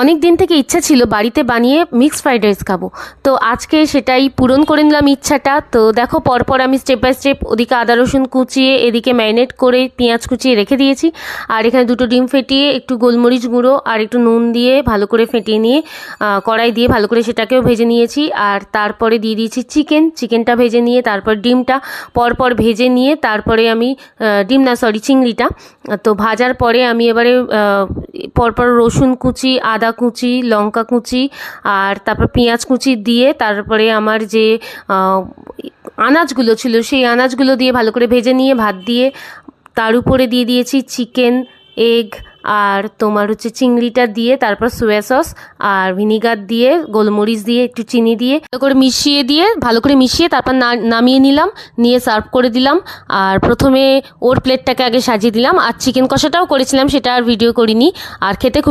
অনেক দিন থেকে ইচ্ছা ছিল বাড়িতে বানিয়ে মিক্সড ফ্রাইড রাইস খাবো, তো আজকে সেটাই পূরণ করে নিলাম ইচ্ছাটা। তো দেখো পরপর আমি স্টেপ বাই স্টেপ ওদিকে আদা রসুন কুচিয়ে, এদিকে ম্যারিনেট করে পেঁয়াজ কুচিয়ে রেখে দিয়েছি। আর এখানে দুটো ডিম ফেটিয়ে একটু গোলমরিচ গুঁড়ো আর একটু নুন দিয়ে ভালো করে ফেটিয়ে নিয়ে কড়াই দিয়ে ভালো করে সেটাকেও ভেজে নিয়েছি। আর তারপরে দিয়ে দিয়েছি চিকেনটা ভেজে নিয়ে, তারপর ডিমটা পরপর ভেজে নিয়ে, তারপরে আমি চিংড়িটা তো ভাজার পরে আমি এবারে পরপর রসুন কুচি, আদা কুচি, লঙ্কা কুচি আর তারপর পেঁয়াজ কুচি দিয়ে, তারপরে আমার যে আনাজগুলো ছিল সেই আনাজগুলো দিয়ে ভালো করে ভেজে নিয়ে ভাত দিয়ে তার উপরে দিয়ে দিয়েছি চিকেন, এগ আর তোমার হচ্ছে চিংড়িটা দিয়ে, তারপর সোয়া সস আর ভিনিগার দিয়ে, গোলমরিচ দিয়ে, একটু চিনি দিয়ে ভালো করে মিশিয়ে তারপর নামিয়ে নিলাম, নিয়ে সার্ভ করে দিলাম। আর প্রথমে ওর প্লেটটাকে আগে সাজিয়ে দিলাম। আর চিকেন কষাটাও করেছিলাম, সেটা আর ভিডিও করিনি। আর খেতে খুব